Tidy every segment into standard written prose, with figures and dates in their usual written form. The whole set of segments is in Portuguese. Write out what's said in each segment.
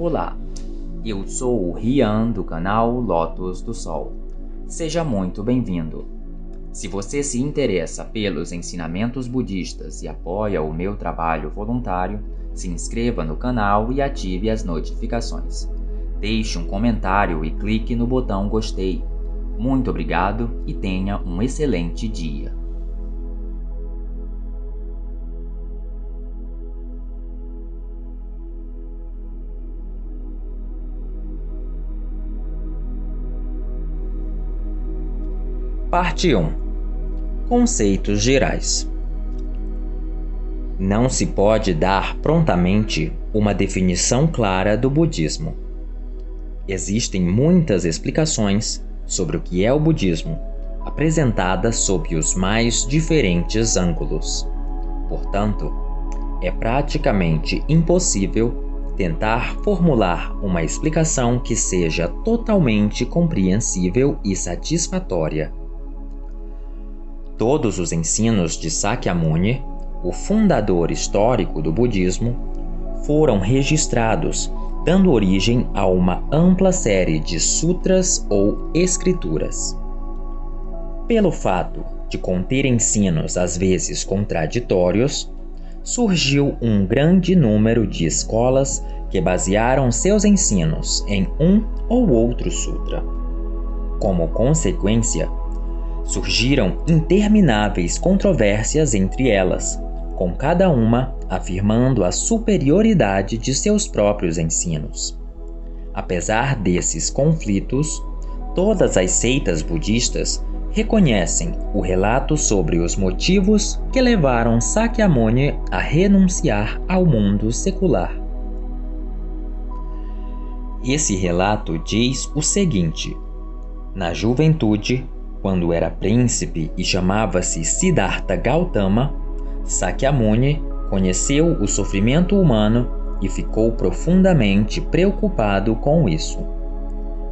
Olá, eu sou o Rian do canal Lotus do Sol. Seja muito bem-vindo. Se você se interessa pelos ensinamentos budistas e apoia o meu trabalho voluntário, se inscreva no canal e ative as notificações. Deixe um comentário e clique no botão gostei. Muito obrigado e tenha um excelente dia. Parte 1. Conceitos gerais. Não se pode dar prontamente uma definição clara do budismo. Existem muitas explicações sobre o que é o budismo, apresentadas sob os mais diferentes ângulos. Portanto, é praticamente impossível tentar formular uma explicação que seja totalmente compreensível e satisfatória. Todos os ensinos de Sakyamuni, o fundador histórico do budismo, foram registrados, dando origem a uma ampla série de sutras ou escrituras. Pelo fato de conter ensinos às vezes contraditórios, surgiu um grande número de escolas que basearam seus ensinos em um ou outro sutra. Como consequência, surgiram intermináveis controvérsias entre elas, com cada uma afirmando a superioridade de seus próprios ensinos. Apesar desses conflitos, todas as seitas budistas reconhecem o relato sobre os motivos que levaram Sakyamuni a renunciar ao mundo secular. Esse relato diz o seguinte: na juventude, quando era príncipe e chamava-se Siddhartha Gautama, Sakyamuni conheceu o sofrimento humano e ficou profundamente preocupado com isso.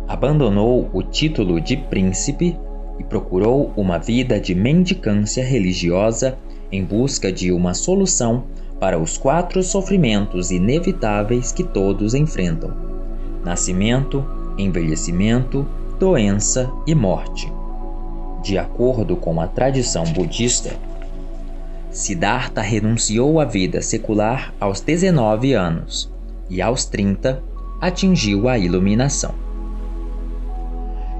Abandonou o título de príncipe e procurou uma vida de mendicância religiosa em busca de uma solução para os 4 sofrimentos inevitáveis que todos enfrentam: nascimento, envelhecimento, doença e morte. De acordo com a tradição budista, Siddhartha renunciou à vida secular aos 19 anos e aos 30 atingiu a iluminação.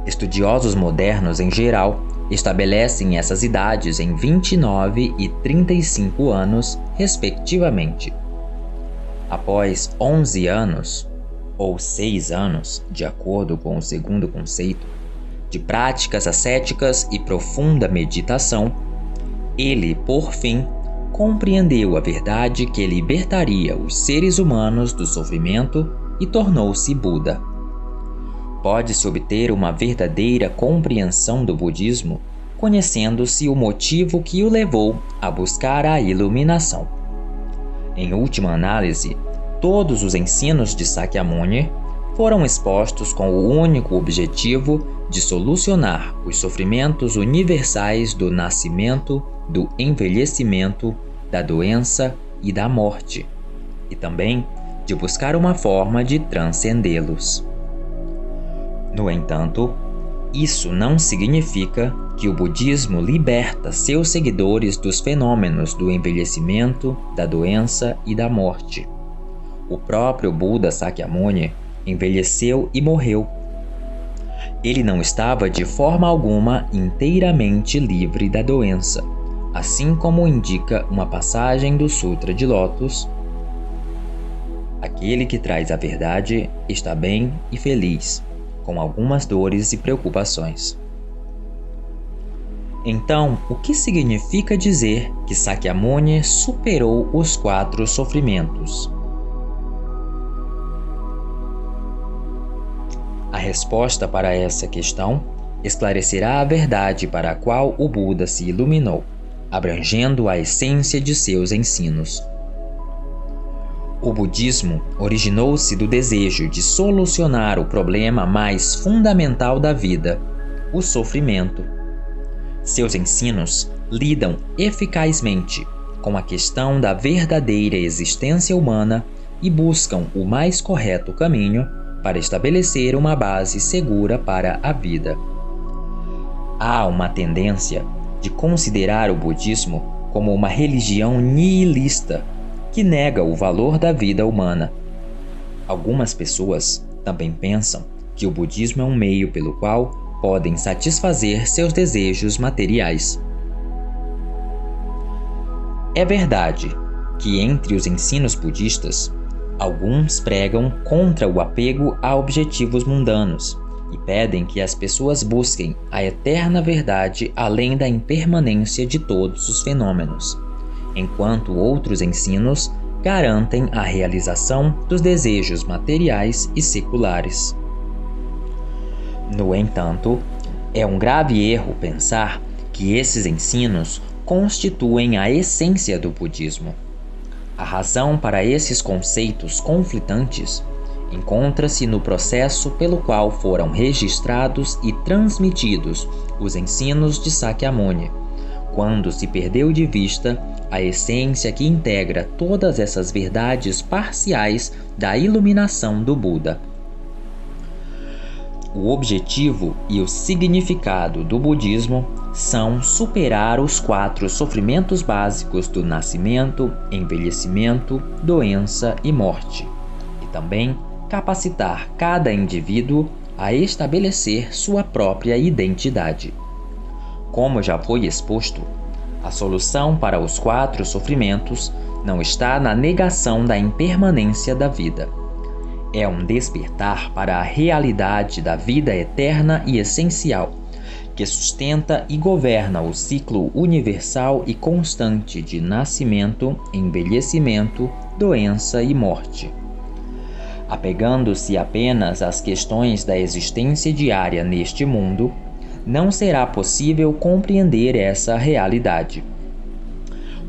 Estudiosos modernos em geral estabelecem essas idades em 29 e 35 anos, respectivamente. Após 11 anos, ou 6 anos, de acordo com o segundo conceito, de práticas ascéticas e profunda meditação, ele, por fim, compreendeu a verdade que libertaria os seres humanos do sofrimento e tornou-se Buda. Pode-se obter uma verdadeira compreensão do budismo conhecendo-se o motivo que o levou a buscar a iluminação. Em última análise, todos os ensinos de Sakyamuni foram expostos com o único objetivo de solucionar os sofrimentos universais do nascimento, do envelhecimento, da doença e da morte, e também de buscar uma forma de transcendê-los. No entanto, isso não significa que o budismo liberta seus seguidores dos fenômenos do envelhecimento, da doença e da morte. O próprio Buda Sakyamuni envelheceu e morreu. Ele não estava de forma alguma inteiramente livre da doença, assim como indica uma passagem do Sutra de Lotus: aquele que traz a verdade está bem e feliz, com algumas dores e preocupações. Então, o que significa dizer que Sakyamuni superou os 4 sofrimentos? A resposta para essa questão esclarecerá a verdade para a qual o Buda se iluminou, abrangendo a essência de seus ensinos. O budismo originou-se do desejo de solucionar o problema mais fundamental da vida, o sofrimento. Seus ensinos lidam eficazmente com a questão da verdadeira existência humana e buscam o mais correto caminho para estabelecer uma base segura para a vida. Há uma tendência de considerar o budismo como uma religião nihilista que nega o valor da vida humana. Algumas pessoas também pensam que o budismo é um meio pelo qual podem satisfazer seus desejos materiais. É verdade que entre os ensinos budistas, alguns pregam contra o apego a objetivos mundanos e pedem que as pessoas busquem a eterna verdade além da impermanência de todos os fenômenos, enquanto outros ensinos garantem a realização dos desejos materiais e seculares. No entanto, é um grave erro pensar que esses ensinos constituem a essência do budismo. A razão para esses conceitos conflitantes encontra-se no processo pelo qual foram registrados e transmitidos os ensinos de Sakyamuni, quando se perdeu de vista a essência que integra todas essas verdades parciais da iluminação do Buda. O objetivo e o significado do budismo são superar os 4 sofrimentos básicos do nascimento, envelhecimento, doença e morte, e também capacitar cada indivíduo a estabelecer sua própria identidade. Como já foi exposto, a solução para os 4 sofrimentos não está na negação da impermanência da vida. É um despertar para a realidade da vida eterna e essencial, que sustenta e governa o ciclo universal e constante de nascimento, envelhecimento, doença e morte. Apegando-se apenas às questões da existência diária neste mundo, não será possível compreender essa realidade.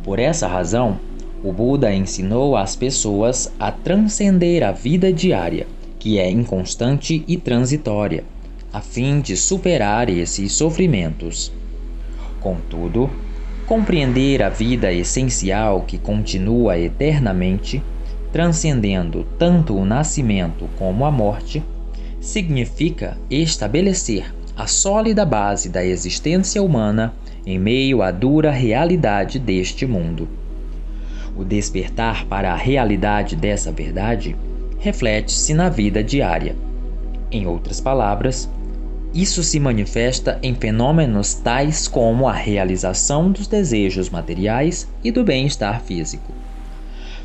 Por essa razão, o Buda ensinou às pessoas a transcender a vida diária, que é inconstante e transitória, a fim de superar esses sofrimentos. Contudo, compreender a vida essencial que continua eternamente, transcendendo tanto o nascimento como a morte, significa estabelecer a sólida base da existência humana em meio à dura realidade deste mundo. O despertar para a realidade dessa verdade reflete-se na vida diária. Em outras palavras, isso se manifesta em fenômenos tais como a realização dos desejos materiais e do bem-estar físico.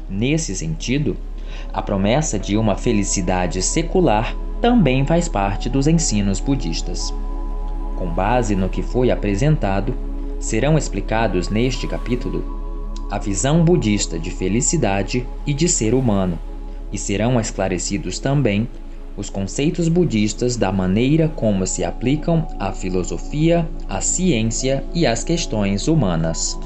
Nesse sentido, a promessa de uma felicidade secular também faz parte dos ensinos budistas. Com base no que foi apresentado, serão explicados neste capítulo a visão budista de felicidade e de ser humano, e serão esclarecidos também os conceitos budistas da maneira como se aplicam à filosofia, à ciência e às questões humanas.